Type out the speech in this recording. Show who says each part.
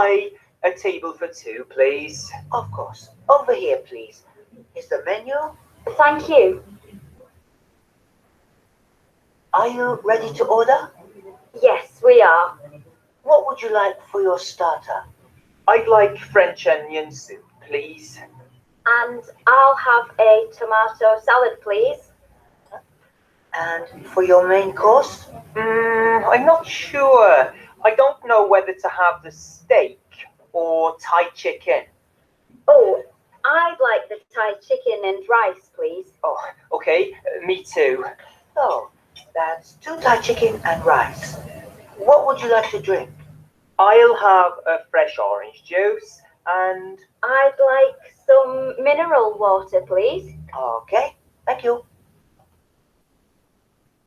Speaker 1: I a table for two, please?
Speaker 2: Of course. Over here, please. Is the menu?
Speaker 3: Thank you.
Speaker 2: Are you ready to order?
Speaker 3: Yes, we are.
Speaker 2: What would you like for your starter?
Speaker 1: I'd like French onion soup, please.
Speaker 3: And I'll have a tomato salad, please.
Speaker 2: And for your main course?
Speaker 1: I'm not sure. I don't know whether to have the steak or Thai chicken.
Speaker 3: Oh, I'd like the Thai chicken and rice, please.
Speaker 1: Oh, okay, me too.
Speaker 2: Oh, that's 2 Thai chicken and rice. What would you like to drink?
Speaker 1: I'll have a fresh orange juice and
Speaker 3: I'd like some mineral water, please.
Speaker 2: Okay, thank you.